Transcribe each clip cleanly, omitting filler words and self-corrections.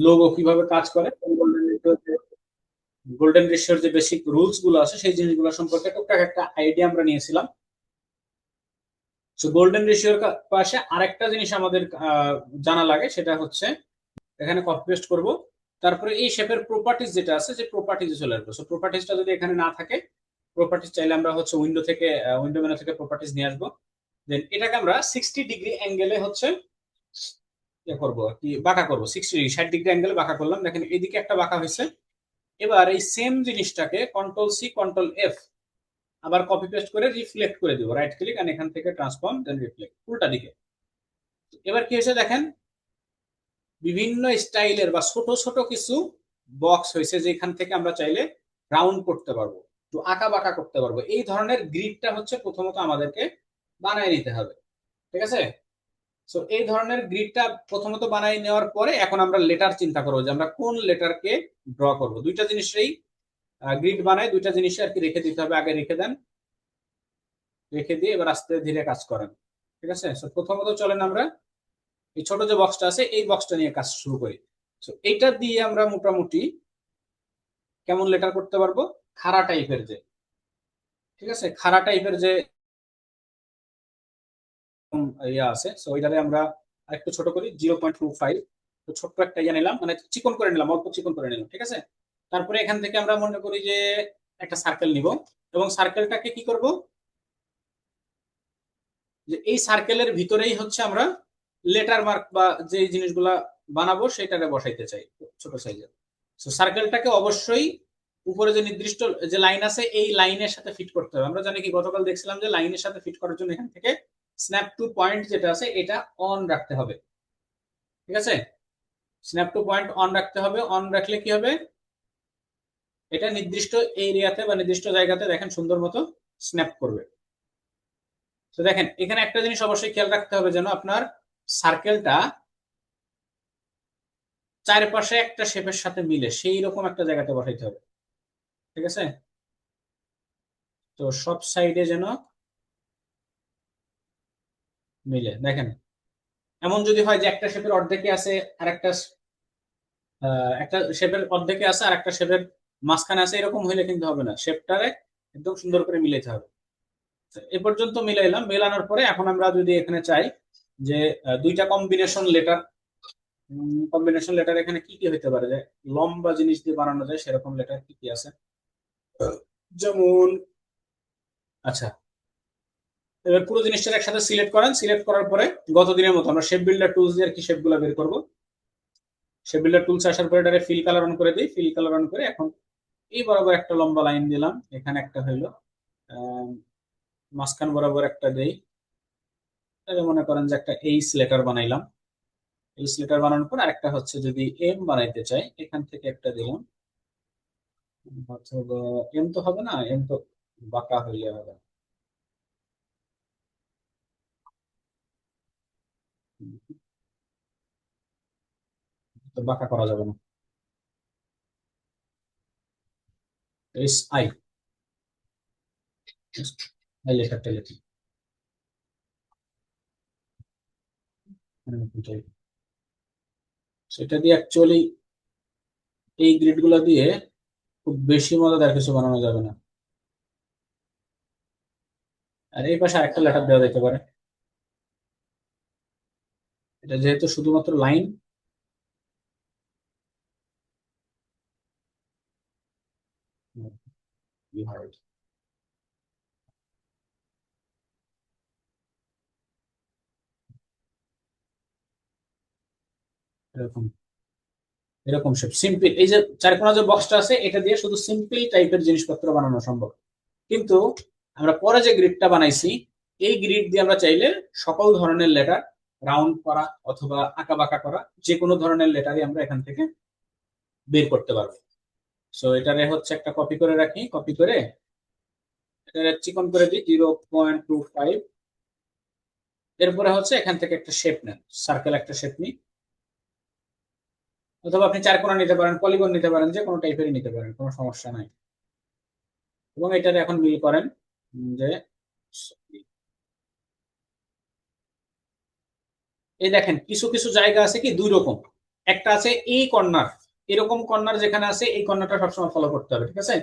Logo কিভাবে কাজ করে, গোল্ডেন রেশিওর যে বেসিক রুলস গুলো আছে সেই জিনিসগুলো সম্পর্কে টুকটাক একটা আইডিয়া আমরা নিয়েছিলাম। তো গোল্ডেন রেশিওর পাশে আরেকটা জিনিস আমাদের জানা লাগে, সেটা হচ্ছে এখানে কপি পেস্ট করব, তারপরে এই শেপের প্রপার্টিজ যেটা আছে যে প্রপার্টিজে চলে আসবো। সো প্রপার্টিজটা যদি এখানে না থাকে, প্রপার্টিজ চাইলে আমরা হচ্ছে উইন্ডো মেনু থেকে প্রপার্টিজ নিয়ে আসবো। দেন এটাকে আমরা 60 ডিগ্রি অ্যাঙ্গেলে হচ্ছে ইয়ে করবো আর কি, বাঁকা করবো। 60 ডিগ্রি 60 ডিগ্রি অ্যাঙ্গেলে বাঁকা করলাম, দেখেন এইদিকে একটা বাঁকা হয়েছে। এবার এই সেম জিনিসটাকে Ctrl+C Ctrl+F আবার কপি পেস্ট করে রিফ্লেক্ট করে দিব, রাইট ক্লিক আর এখান থেকে ট্রান্সফর্ম দেন রিফ্লেক্ট উল্টা দিকে। এবার কি হয়েছে দেখেন, বিভিন্ন স্টাইলের বা ছোট ছোট কিছু বক্স হয়েছে, যেখান থেকে আমরা চাইলে রাউন্ড করতে পারবো, তো আঁকা বাঁকা করতে পারবো। এই ধরনের গ্রিডটা হচ্ছে প্রথমত আমাদেরকে বানায় নিতে হবে, ঠিক আছে? সো এই ধরনের গ্রিডটা প্রথমত বানাই নেওয়ার পরে এখন আমরা লেটার চিন্তা করবো যে আমরা কোন লেটারকে ড্র করব। দুইটা জিনিসেই গ্রিড বানায়, দুইটা জিনিসে আর কি রেখে দিতে হবে, আগে রেখে দেন, রেখে দিয়ে এবার আস্তে ধীরে কাজ করেন, ঠিক আছে? সো প্রথমত চলেন আমরা এই ছোট যে বক্সটা আছে এই বক্সটা নিয়ে কাজ শুরু করি। তো এইটা দিয়ে আমরা মোটামুটি কেমন লেটার করতে পারবো, খাড়া টাইপের যে, ঠিক আছে, খাড়া টাইপের যে ইয়া আছে, তো ওইটারে আমরা আরেকটু ছোট করি 0.25। তো ছোট্ট একটা ইয়া নিলাম, মানে চিকন করে নিলাম, অল্প চিকন করে নিলাম, ঠিক আছে? তারপরে এখান থেকে আমরা মনে করি যে একটা সার্কেল নিব, এবং সার্কেলটাকে কি করব, যে এই সার্কেলের ভিতরেই হচ্ছে আমরা লেটার মার্ক বা যে জিনিসগুলা বানাবো সেটাকে বসাইতে চাই ছোট সাইজের। তো সার্কেলটাকে অবশ্যই উপরে যে নির্দিষ্ট যে লাইন আছে এই লাইনের সাথে ফিট করতে হবে। আমরা জানি কি গতকাল দেখছিলাম যে লাইনের সাথে ফিট করার জন্য এখান থেকে স্ন্যাপ টু পয়েন্ট যেটা আছে এটা অন রাখতে হবে, ঠিক আছে? স্ন্যাপ টু পয়েন্ট অন রাখতে হবে, অন রাখলে কি হবে, এটা নির্দিষ্ট এরিয়াতে বা নির্দিষ্ট জায়গাতে দেখেন সুন্দর মতো স্ন্যাপ করবে। তো দেখেন এখানে একটা জিনিস অবশ্যই খেয়াল রাখতে হবে, যেন আপনার সার্কেলটা চারপাশে একটা শেপের সাথে মিলে সেই রকম একটা জায়গাতে বসাইতে হবে, ঠিক আছে? তো সব সাইডে যেন মিলে। দেখেন এমন যদি হয় যে একটা শেপের অর্ধেকে আছে আর একটা শেপের অর্ধেকে আছে আর একটা শেপের মাঝখানে আছে, এরকম হইলে কিন্তু হবে না, শেপটারে একদম সুন্দর করে মিলাইতে হবে। তো এ পর্যন্ত মিলাইলাম, মেলানোর পরে এখন আমরা যদি এখানে চাই যে দুইটা কম্বিনেশন লেটার এখানে কি কি হইতে পারে, যে লম্বা জিনিস দিয়ে বানানো যায় সেরকম লেটার কি কি আছে, যেমন, আচ্ছা, এবার পুরো জিনিসটা একসাথে সিলেক্ট করেন, সিলেক্ট করার পরে গত দিনের মতো আমরা শেপ বিল্ডার টুলস দিয়ে আর কি শেপ গুলা বের করবো। শেপ বিল্ডার টুলস আসার পরে এটারে ফিল কালার অন করে দিই, ফিল কালার অন করে এখন এই বরাবর একটা লম্বা লাইন দিলাম, এখানে একটা হইলো, আহ, মাঝখান বরাবর একটা দেই, তাহলে মনে করেন যে একটা এইচ লেটার বানাইলাম। এইচ লেটার বানানোর পর আরেকটা হচ্ছে যদি এম বানাইতে চাই, এখান থেকে একটা দিলাম, অথবা এম তো হবে না, এম তো বাঁকা হইলে হবে, তো বাঁকা করা যাবে না। এস আই, আই লেখাটা লিখি, সেটা দিয়ে অ্যাকচুয়ালি এই গ্রিড গুলা দিয়ে খুব বেশি মজাদার কিছু বানানো যাবে না। আর এই পাশে আরেকটা লেটার দেওয়া যেতে পারে, এটা যেহেতু শুধুমাত্র লাইন, এরকম এরকম সব সিম্পল, এই যে চারকোনা যে বক্সটা আছে এটা দিয়ে শুধু সিম্পল টাইপের জিনিসপত্র বানানো সম্ভব। কিন্তু আমরা পরে যে গ্রিডটা বানাইছি এই গ্রিড দিয়ে আমরা চাইলে সকল ধরনের লেটার রাউন্ড করা অথবা আঁকা বাঁকা করা যে কোনো ধরনের লেটারই আমরা এখান থেকে বের করতে পারবো। সো এটারে হচ্ছে একটা কপি করে রাখি, কপি করে এটা চিকন করে দিই 0.25। এরপরে হচ্ছে এখান থেকে একটা শেপ নেন, সার্কেল একটা শেপ নিই, অথবা আপনি চারকোনা নিতে পারেন, পলিগন নিতে পারেন, যে কোনো টাইপেরই নিতে পারেন, কোনো সমস্যা নাই। এবং এটারে এখন মিল করেন, যে এই দেখেন কিছু কিছু জায়গা আছে কি দুই রকম, একটা আছে এই কর্নার, এরকম কর্নার যেখানে আছে এই কর্নারটা সবসময় ফলো করতে হবে, ঠিক আছে?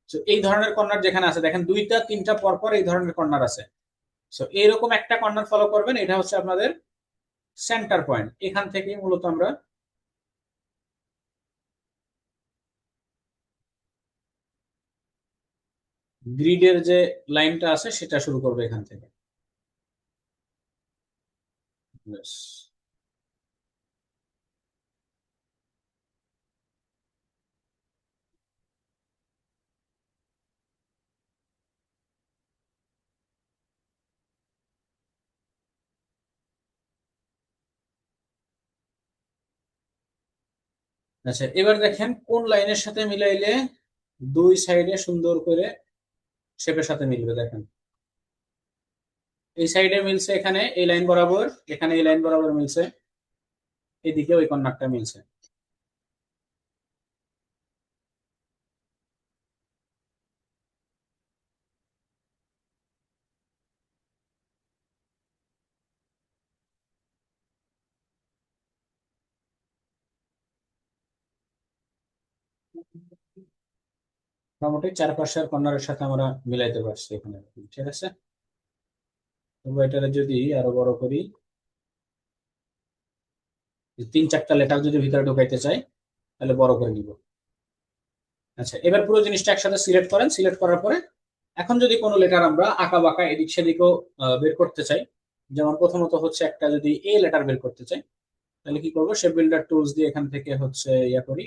তো এই ধরনের কর্নার যেখানে আছে, দেখেন দুইটা তিনটা পর পর এই ধরনের কর্নার আছে। তো এরকম একটা কর্নার ফলো করবেন, এটা হচ্ছে আপনাদের সেন্টার পয়েন্ট। এখান থেকে মূলত আমরা গ্রিডের যে লাইনটা আছে সেটা শুরু করবে এখান থেকে। ব্যাস। আচ্ছা, এবার দেখেন কোন লাইনের সাথে মিলাইলে দুই সাইডে সুন্দর করে শেপের সাথে মিলবে। দেখেন এই সাইডে মিলছে, এখানে এই লাইন বরাবর, এখানে এই লাইন বরাবর মিলছে, এদিকে ওই কর্নারটা মিলছে। মোটামুটি চারপাশের কর্নারের সাথে আমরা মিলাইতে পারছি এখানে, ঠিক আছে? তবে এটারে যদি আরো বড় করি, তিন চারটা লেটার যদি ভিতরে ঢুকাইতে চাই তাহলে বড় করে নিব। আচ্ছা, এবার পুরো জিনিসটা একসাথে সিলেক্ট করেন। সিলেক্ট করার পরে এখন যদি কোনো লেটার আমরা আঁকা বাঁকা এদিক সেদিকও বের করতে চাই, যেমন প্রথমত হচ্ছে একটা যদি এ লেটার বের করতে চাই, তাহলে কি করবো, শেপ বিল্ডার টুলস দিয়ে এখান থেকে হচ্ছে ইয়া করি।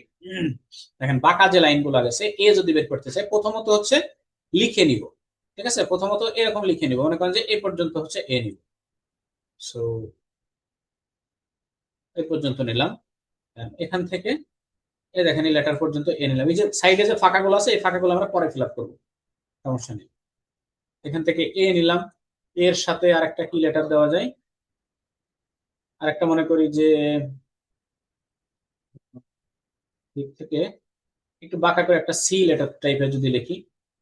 দেখেন বাঁকা যে লাইন গুলো গেছে, এ যদি বের করতে চাই প্রথমত হচ্ছে লিখে নিব, ঠিক আছে? প্রথমত এরকম লিখে নিব, মনে করেন যে এ পর্যন্ত হচ্ছে এ নিব। সো এই পর্যন্ত নিলাম। এখান থেকে এই দেখেন এই লেটার পর্যন্ত এ নিলাম। এই যে সাইডে যে ফাঁকাগুলো আছে এই ফাঁকাগুলো আমরা পরে ফিল আপ করবো, সমস্যা নেই। এখান থেকে এ নিলাম, এর সাথে আরেকটা কি লেটার দেওয়া যায়, আরেকটা মনে করি যে দিক থেকে একটু বাঁকা করে একটা সি লেটার টাইপের যদি লিখি,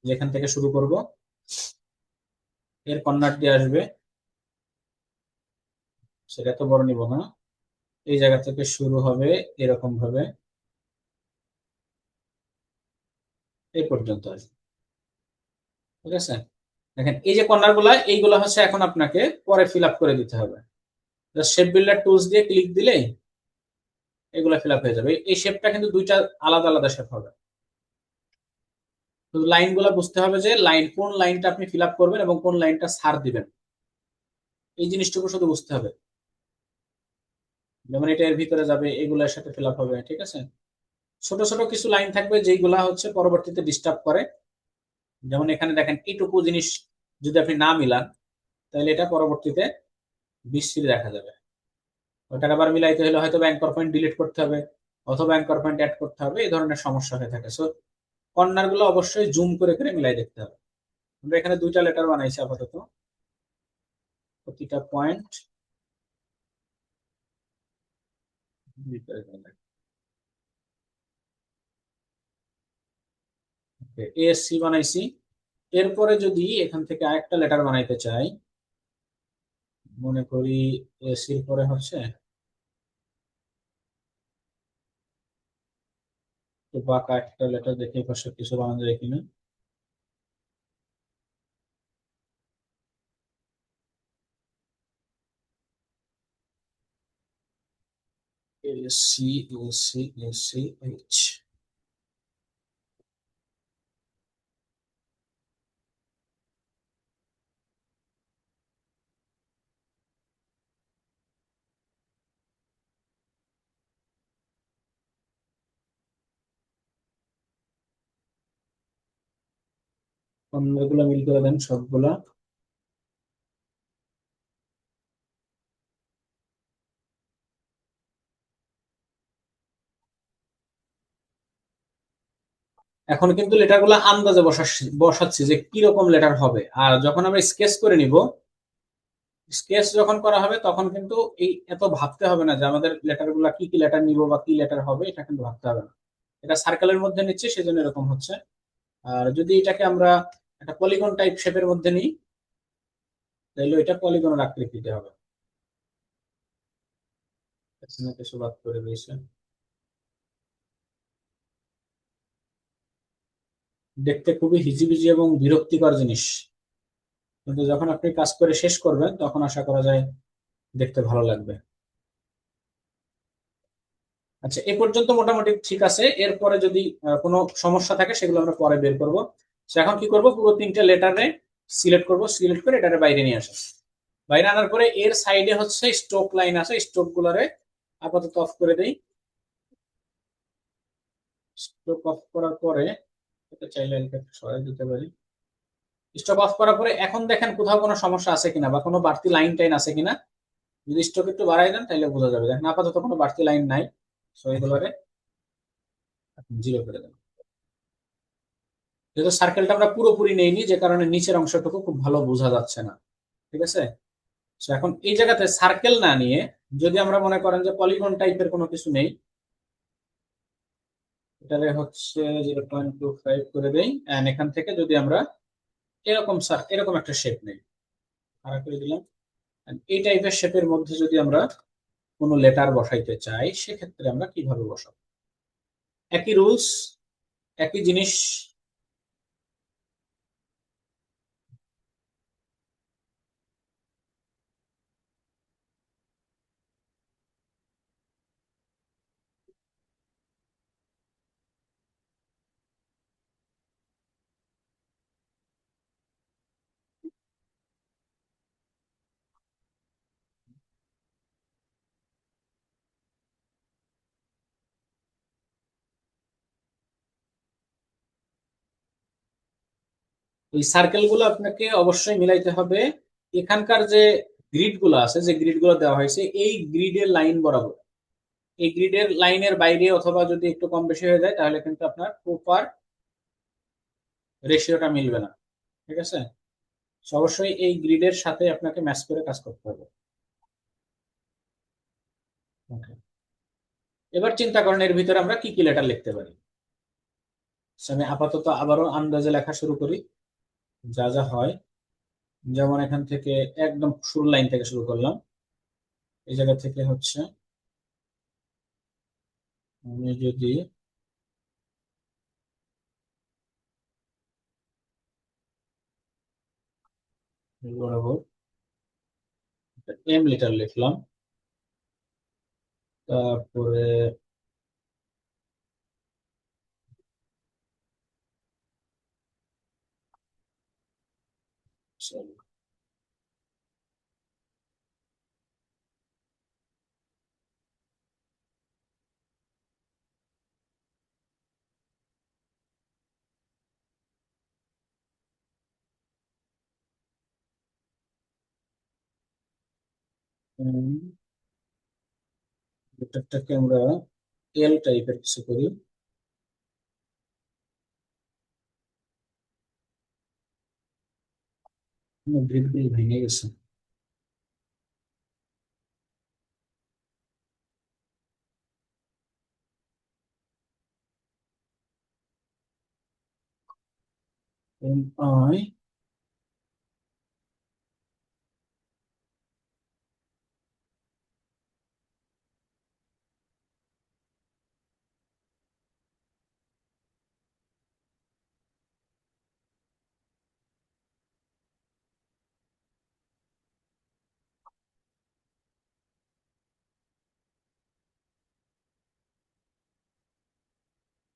যেখান থেকে শুরু করব, এর কর্নার দিয়ে আসবে, সেটা তো বড় নিব না, এই জায়গা থেকে শুরু হবে এরকম ভাবে এই পর্যন্ত আসবে, ঠিক আছে? দেখেন এই যে কর্নার গুলা, এইগুলা হচ্ছে এখন আপনাকে পরে ফিল আপ করে দিতে হবে। শেপ বিল্ডার টুলস দিয়ে ক্লিক দিলেই এগুলা ফিল আপ হয়ে যাবে। এই শেপটা কিন্তু দুইটা আলাদা আলাদা শেপ হবে। শুধু লাইন গুলা বুঝতে হবে যে লাইন কোন লাইনটা আপনি ফিল আপ করবেন এবং কোন লাইনটা ছাড় দিবেন, এই জিনিসটুকু শুধু বুঝতে হবে। যেমন এটা এর ভিতরে যাবে, এগুলোর সাথে ফিল আপ হবে, ঠিক আছে? ছোট ছোট কিছু লাইন থাকবে যেগুলা হচ্ছে পরবর্তীতে ডিস্টার্ব করে, যেমন এখানে দেখেন এইটুকু জিনিস যদি আপনি না মিলান তাহলে এটা পরবর্তীতে বিশ্রী দেখা যাবে। ওটার আবার মিলাইতে হলে হয়তো অ্যাঙ্কর পয়েন্ট ডিলিট করতে হবে অথবা অ্যাঙ্কর পয়েন্ট অ্যাড করতে হবে, এই ধরনের সমস্যা হয়ে থাকে। সো কর্নার গুলো অবশ্যই জুম করে করে মিলাই দেখতে হবে। আমরা এখানে দুইটা লেটার বানাইছি আপাতত, প্রতিটা পয়েন্ট এএসসি বানাইছি। এরপরে যদি এখান থেকে আরেকটা লেটার বানাইতে চাই, মনে করি এসির পরে হচ্ছে একটু বাঁকা একটা লেটার, দেখে পাশে কিছু বানানো যায় কিনা। AC AC AC H. এগুলো মিল করে দেন সবগুলা। এখন কিন্তু লেটার গুলা আন্দাজে বসাচ্ছি বসাচ্ছি যে কিরকম লেটার হবে, আর যখন আমরা স্কেচ করে নিব, স্কেচ যখন করা হবে তখন কিন্তু এই এত ভাবতে হবে না যে আমাদের লেটার গুলা কি কি লেটার নিব বা কি লেটার হবে, এটা কিন্তু ভাবতে হবে না। এটা সার্কেলের মধ্যে নিচ্ছে সেজন্য এরকম হচ্ছে। আর যদি এটাকে আমরা একটা পলিগন টাইপ শেপের মধ্যে নিই, তাহলে এটা পলিগনের আকৃতিতে হবে। এখানে কিছু বাদ করে দিয়েছে। দেখতে খুবই হিজিবিজি এবং বিরক্তিকর জিনিস, কিন্তু যখন আপনি কাজ করে শেষ করবেন তখন আশা করা যায় দেখতে ভালো লাগবে। আচ্ছা, এ পর্যন্ত মোটামুটি ঠিক আছে। এরপরে যদি কোনো সমস্যা থাকে সেগুলো আমরা পরে বের করব। এখন কি করব, পুরো তিনটে লেটারে সিলেক্ট করব, সিলেক্ট করে এটারে বাইরে নিয়ে আসা। বাইরে আনার পরে এর সাইডে হচ্ছে স্ট্রোক লাইন আছে, স্ট্রোক গুলারে আপাতত অফ করে দেই। স্ট্রোক অফ করার পরে এটা চাইলে এটা সরাই দিতে পারি। স্ট্রোক অফ করার পরে এখন দেখেন কোথাও কোনো সমস্যা আছে কিনা বা কোনো বাড়তি লাইন টাইন আছে কিনা। যদি স্ট্রোক একটু বাড়াই দেন তাহলে বোঝা যাবে। দেখেন আপাতত কোনো বাড়তি লাইন নাই। সো এগুলোরে জিরো করে দেন। যেহেতু সার্কেলটা আমরা পুরোপুরি নেইনি, যে কারণে নিচের অংশটুকু খুব ভালো বোঝা যাচ্ছে না। ঠিক আছে। তো এখন এই জায়গাতে সার্কেল না নিয়ে যদি আমরা মনে করেন যে পলিগন টাইপের কোনো কিছু নেই, এটারে হচ্ছে 0.25 করে দেই। এন্ড এখান থেকে যদি আমরা এরকম এরকম একটা শেপ নেই, খাড়া করে দিলাম। And এই টাইপের শেপের মধ্যে যদি আমরা কোনো লেটার বসাইতে চাই সেক্ষেত্রে আমরা কিভাবে বসাবো? একই রুলস, একই জিনিস। এই সার্কেল গুলো আপনাকে অবশ্যই মিলাইতে হবে এখানকার যে গ্রিড গুলো আছে, যে গ্রিড গুলো দেওয়া হয়েছে এই গ্রিডের লাইন বরাবর। এই গ্রিডের লাইনের বাইরে অথবা যদি একটু কম বেশি হয়ে যায় তাহলে কিন্তু আপনার প্রপার রেশিওটা মিলবে না। ঠিক আছে। So অবশ্যই এই গ্রিডের সাথে আপনাকে ম্যাচ করে কাজ করতে হবে। Okay. এবার চিন্তা করেন এর ভিতরে আমরা কি কি লেটার লিখতে পারি। So আমি আপাতত আবারও আন্দাজে লেখা শুরু করি যা যা হয়। যেমন এখান থেকে একদম শুরু লাইন থেকে শুরু করলাম। এই জায়গা থেকে হচ্ছে আমি যদি বরাবর এম লেটার লিখলাম, তারপরে sorry, লেটারটাকে আমরা এল টাইপের কিছু করি। গ্রিড গুলো ভেঙে গেছে। এম আই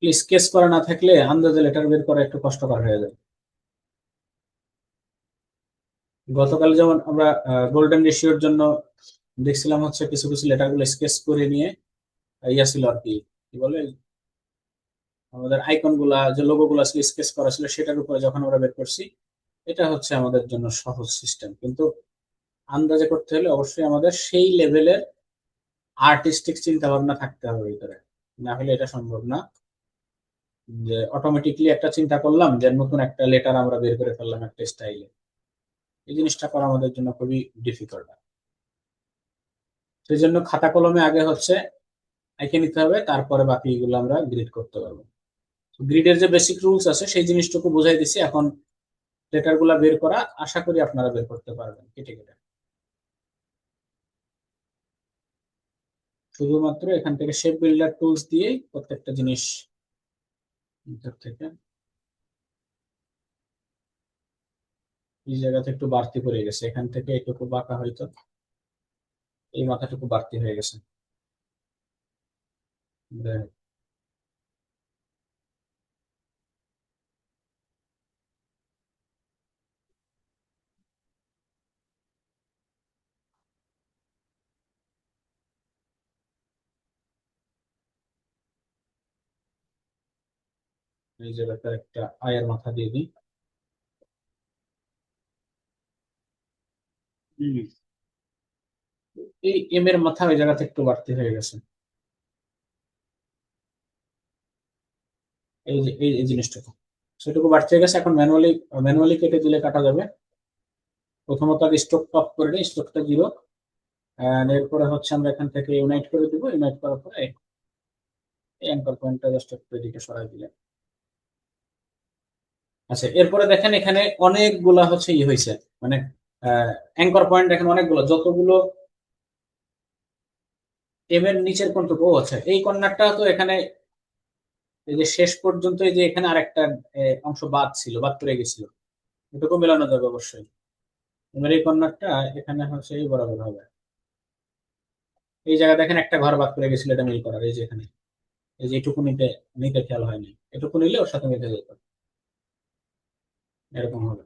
স্কেচ করা না থাকলে আন্দাজে লেটার বের করা একটু কষ্টকর হয়ে যায়। গতকাল যেমন আমরা গোল্ডেন রেশিওর জন্য দেখছিলাম হচ্ছে কিছু কিছু লেটার গুলো স্কেচ করে নিয়ে ইয়া ছিল আর কি, কি বলে, আমাদের আইকন গুলা যে লোগো গুলা ছিল স্কেচ করা ছিল সেটার উপরে যখন আমরা বের করছি। এটা হচ্ছে আমাদের জন্য সহজ সিস্টেম, কিন্তু আন্দাজে করতে হলে অবশ্যই আমাদের সেই লেভেলের আর্টিস্টিক চিন্তা ভাবনা থাকতে হবে ভিতরে, না হলে এটা সম্ভব না যে অটোমেটিকলি একটা চিন্তা করলাম যে নতুন একটা লেটার আমরা বের করে ফেললাম একটা স্টাইলে। এই জিনিসটা করা আমাদের জন্য খুবই ডিফিকাল্ট। সেই জন্য খাতা কলমে আগে হচ্ছে এঁকে নিতে হবে, তারপরে বাকিগুলো আমরা গ্রিড করতে পারবো। গ্রিডের যে বেসিক রুলস আছে সেই জিনিসটুকু বুঝাই দিছি। এখন লেটার গুলা বের করা আশা করি আপনারা বের করতে পারবেন কেটে কেটে। শুধুমাত্র এখান থেকে শেপ বিল্ডার টুলস দিয়েই প্রত্যেকটা জিনিস ভিতর থেকে এই জায়গাতে একটু বাড়তি পড়ে গেছে, এখান থেকে একটু বাঁকা হয়তো, এই মাথাটুকু বাড়তি হয়ে গেছে। দেখ, এই জায়গাটা একটা আয়ের মাথা দিয়ে দিই। হুম। এই এম এর মাথা ওই জায়গাতে একটু বাড়তি হয়ে গেছে। এই যে এই জিনিসটুকু, সেটুকু বাড়তি হয়ে গেছে। এখন ম্যানুয়ালি ম্যানুয়ালি কেটে দিলে কাটা যাবে। প্রথমত আগে স্ট্রোক টপ করে নিই, স্ট্রোকটা 0। এরপরে হচ্ছে আমরা এখান থেকে ইউনাইট করে দিব, ইউনাইট করার পরে এই অ্যাঙ্কর পয়েন্টটা জাস্ট একটু এদিকে সরাই দিলে। আচ্ছা, এরপরে দেখেন এখানে অনেকগুলা হচ্ছে হয়েছে, মানে অ্যাঙ্কর পয়েন্ট দেখেন অনেকগুলো, যতগুলো এম এর নিচের কোনটুকু, ও আচ্ছা এই কর্নারটা তো এখানে, এই যে শেষ পর্যন্ত এই যে এখানে আরেকটা অংশ বাদ ছিল, বাদ পড়ে গেছিল, এটুকু মেলানো যাবে অবশ্যই। এবার এই কর্নারটা এখানে হচ্ছে এই বরাবর হবে। এই জায়গা দেখেন একটা ঘর বাদ পড়ে গেছিল, এটা মিল করার, এই যে এখানে, এই যে এটুকু নিতে নিতে খেয়াল হয়নি, এটুকু নিলে ওর সাথে মিলে যেত, এরকম হবে।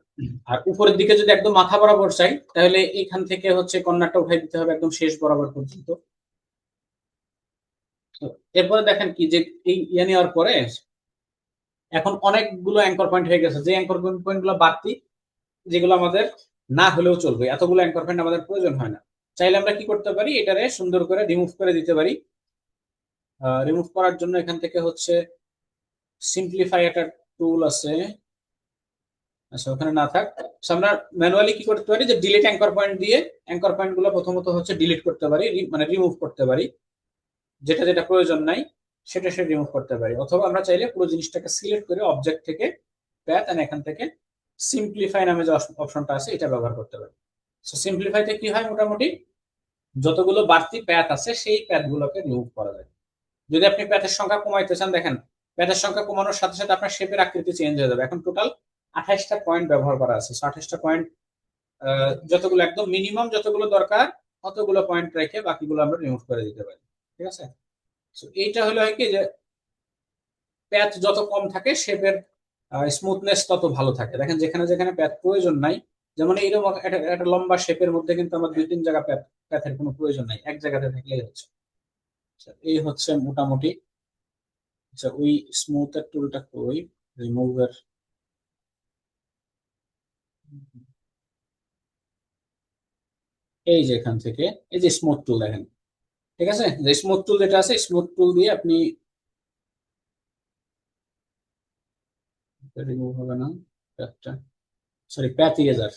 আর উপরের দিকে যদি একদম মাথা বরাবর চাই, তাহলে এখান থেকে হচ্ছে কর্নারটা উঠাই দিতে হবে একদম শেষ বরাবর পর্যন্ত। তো এরপরে দেখেন কি যে এই নেওয়ার পরে এখন অনেকগুলো অ্যাঙ্কর পয়েন্ট হয়ে গেছে, যে অ্যাঙ্কর পয়েন্ট গুলো বাড়তি, যেগুলো আমাদের না হলেও চলবে, এতগুলো অ্যাঙ্কর পয়েন্ট আমাদের প্রয়োজন হয় না। চাইলে আমরা কি করতে পারি, এটারে সুন্দর করে রিমুভ করে দিতে পারি। রিমুভ করার জন্য এখান থেকে হচ্ছে সিম্পলিফাই একটা টুল আছে। আচ্ছা, ওখানে না থাক। So, আমরা ম্যানুয়ালি কি করতে পারি, যে ডিলিট অ্যাঙ্কর পয়েন্ট দিয়ে অ্যাঙ্কর পয়েন্ট গুলো প্রথমত হচ্ছে ডিলিট করতে পারি, মানে রিমুভ করতে পারি, যেটা যেটা প্রয়োজন নাই সেটা সেটা রিমুভ করতে পারি। অথবা আমরা চাইলে পুরো জিনিসটাকে সিলেক্ট করে অবজেক্ট থেকে প্যাথ এন্ড এখান থেকে সিম্পলিফাই নামে যে অপশনটা আছে এটা ব্যবহার করতে পারি। সো সিম্পলিফাইতে কি হয়, মোটামুটি যতগুলো বাড়তি প্যাথ আছে সেই প্যাথ গুলোকে রিমুভ করা যায়। যদি আপনি প্যাথের সংখ্যা কমাইতে চান, দেখেন প্যাথের সংখ্যা কমানোর সাথে সাথে আপনার শেপের আকৃতি চেঞ্জ হয়ে যাবে। এখন টোটাল 28টা পয়েন্ট ব্যবহার করা আছে। 28টা পয়েন্ট, যতগুলো একদম মিনিমাম যতগুলো দরকার ততগুলো পয়েন্ট রেখে বাকিগুলো আমরা রিমুভ করে দিতে পারি। ঠিক আছে। তো এইটা হলো হয় কি, যে প্যাচ যত কম থাকে শেপের স্মুথনেস তত ভালো থাকে। দেখেন যেখানে যেখানে প্যাচ প্রয়োজন নাই, যেমন এইরকম একটা লম্বা শেপের মধ্যে কিন্তু আমার 2-3 জায়গা প্যাথের কোনো প্রয়োজন নাই, এক জায়গাতে থাকলেই হচ্ছে। আচ্ছা, এই হচ্ছে মোটামুটি। আচ্ছা, ওই স্মুথের টুলটা কই, রিমুভার, এই যে এখান থেকে এই যে স্মুথ টুল দেখেন। ঠিক আছে, যে স্মুথ টুল যেটা আছে, স্মুথ টুল দিয়ে আপনি, রিমুভ হবে না প্যাথটা, সরি প্যাথ ইরেজার,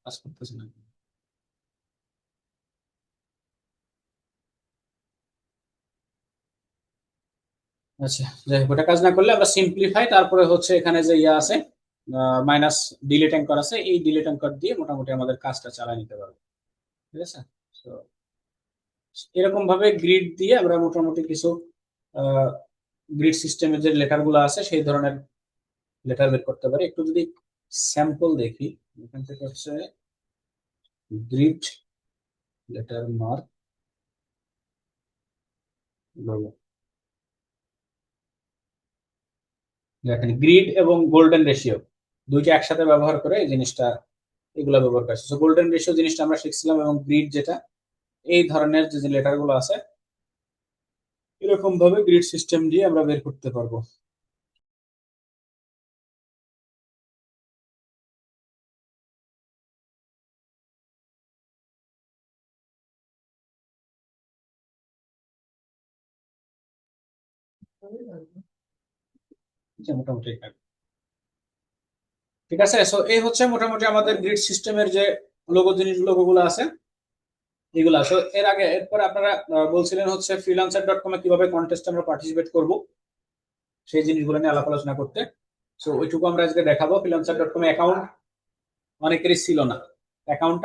কাজ করতেছে না। আচ্ছা, যাই হোক, ওটা কাজ না করলে আমরা সিম্পলিফাই, তারপরে হচ্ছে এখানে যে ইয়া আছে মাইনাস ডিলিট অ্যাঙ্কর আছে, এই ডিলিট অ্যাঙ্কর দিয়ে মোটামুটি আমাদের কাজটা চালিয়ে নিতে পারবো। ঠিক আছে। তো এরকম ভাবে গ্রিড দিয়ে আমরা মোটামুটি কিছু গ্রিড সিস্টেমের যে লেটার গুলো আছে সেই ধরনের লেটার বের করতে পারি। একটু যদি স্যাম্পল দেখি, এখান থেকে হচ্ছে গ্রিড লেটার মার্ক লোগো, দেখেন গ্রিড এবং গোল্ডেন রেশিও দুইটা একসাথে ব্যবহার করে এই জিনিসটা, এগুলো ব্যবহার করছে। তো গোল্ডেন রেশিও জিনিসটা আমরা শিখছিলাম, এবং গ্রিড যেটা, এই ধরনের যে লেটার গুলো আছে এরকম ভাবে গ্রিড সিস্টেম দিয়ে আমরা বের করতে পারবো। যে মোটামুটি ঠিক আছে। সো এই হচ্ছে মোটামুটি আমাদের গ্রিড সিস্টেমের যে লোগো গুলো আছে এগুলা। সো এর আগে এরপর আপনারা বলছিলেন হচ্ছে freelancer.com-এ কিভাবে কন্টেস্ট আমরা পার্টিসিপেট করব, সেই জিনিসগুলো নিয়ে আলাপ আলোচনা করতে। সো ওইটুকু আমরা আজকে দেখাবো। freelancer.com-এ অ্যাকাউন্ট অনেকেরই ছিল না, অ্যাকাউন্টটা